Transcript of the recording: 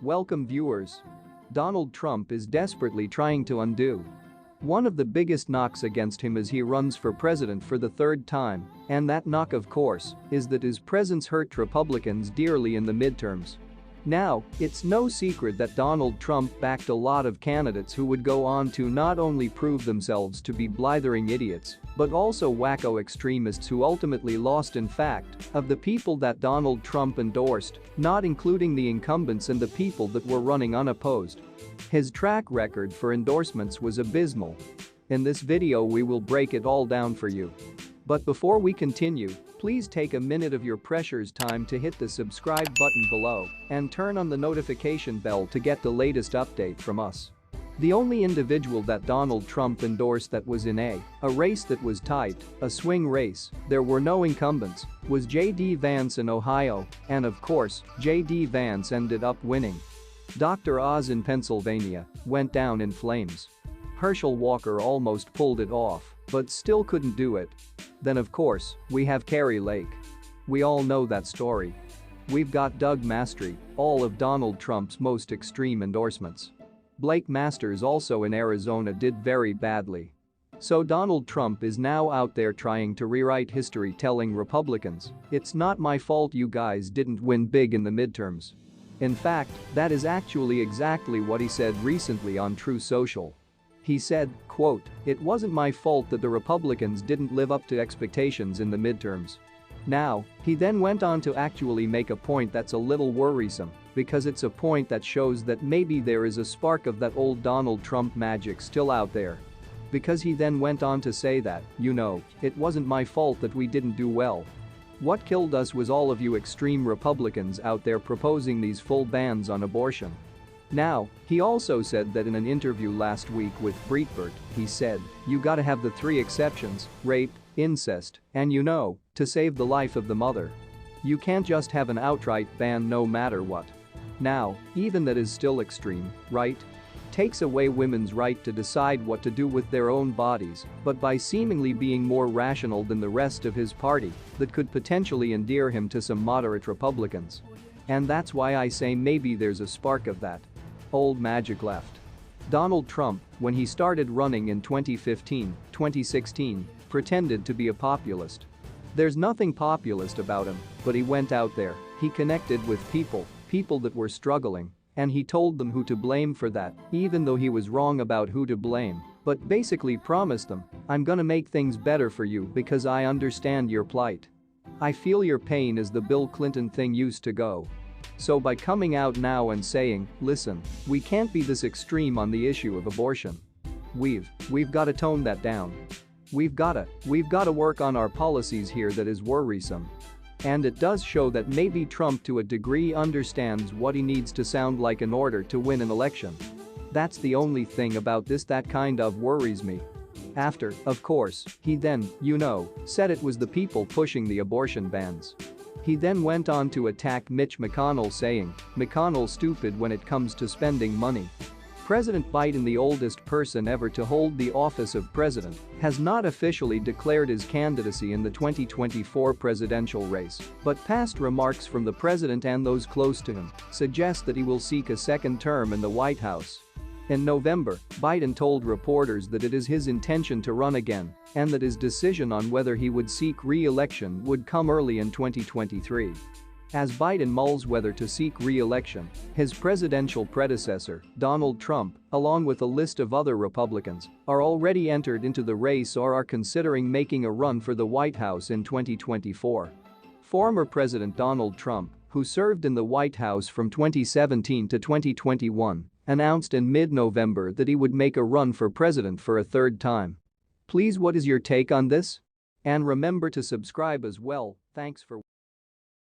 Welcome viewers. Donald Trump is desperately trying to undo one of the biggest knocks against him as he runs for president for the third time, and that knock, of course, is that his presence hurt Republicans dearly in the midterms. Now, it's no secret that Donald Trump backed a lot of candidates who would go on to not only prove themselves to be blithering idiots, but also wacko extremists who ultimately lost. In fact, of the people that Donald Trump endorsed, not including the incumbents and the people that were running unopposed, his track record for endorsements was abysmal. In this video we will break it all down for you. But before we continue, please take a minute of your precious time to hit the subscribe button below and turn on the notification bell to get the latest update from us. The only individual that Donald Trump endorsed that was in a race that was tight, a swing race, there were no incumbents, was J.D. Vance in Ohio, and of course, J.D. Vance ended up winning. Dr. Oz in Pennsylvania went down in flames. Herschel Walker almost pulled it off, but still couldn't do it. Then of course, we have Kari Lake. We all know that story. We've got Doug Mastery, all of Donald Trump's most extreme endorsements. Blake Masters, also in Arizona, did very badly. So Donald Trump is now out there trying to rewrite history, telling Republicans, "It's not my fault you guys didn't win big in the midterms." In fact, that is actually exactly what he said recently on Truth Social. He said, quote, "It wasn't my fault that the Republicans didn't live up to expectations in the midterms." Now, he then went on to actually make a point that's a little worrisome, because it's a point that shows that maybe there is a spark of that old Donald Trump magic still out there. Because he then went on to say that, it wasn't my fault that we didn't do well. What killed us was all of you extreme Republicans out there proposing these full bans on abortion. Now, he also said that in an interview last week with Breitbart, he said, "You gotta have the three exceptions: rape, incest, and to save the life of the mother. You can't just have an outright ban no matter what." Now, even that is still extreme, right? Takes away women's right to decide what to do with their own bodies, but by seemingly being more rational than the rest of his party, that could potentially endear him to some moderate Republicans. And that's why I say maybe there's a spark of that old magic left. Donald Trump, when he started running in 2015, 2016, pretended to be a populist. There's nothing populist about him, but he went out there, he connected with people that were struggling, and he told them who to blame for that, even though he was wrong about who to blame, but basically promised them, "I'm gonna make things better for you because I understand your plight. I feel your pain," as the Bill Clinton thing used to go. So by coming out now and saying, "Listen, we can't be this extreme on the issue of abortion. We've gotta tone that down. We've gotta work on our policies here," that is worrisome. And it does show that maybe Trump to a degree understands what he needs to sound like in order to win an election. That's the only thing about this that kind of worries me. After, of course, he then, said it was the people pushing the abortion bans. He then went on to attack Mitch McConnell, saying, "McConnell's stupid when it comes to spending money." President Biden, the oldest person ever to hold the office of president, has not officially declared his candidacy in the 2024 presidential race, but past remarks from the president and those close to him suggest that he will seek a second term in the White House. In November, Biden told reporters that it is his intention to run again and that his decision on whether he would seek re-election would come early in 2023. As Biden mulls whether to seek re-election, his presidential predecessor, Donald Trump, along with a list of other Republicans, are already entered into the race or are considering making a run for the White House in 2024. Former President Donald Trump, who served in the White House from 2017 to 2021, announced in mid-November that he would make a run for president for a third time. Please, what is your take on this? And remember to subscribe as well. Thanks for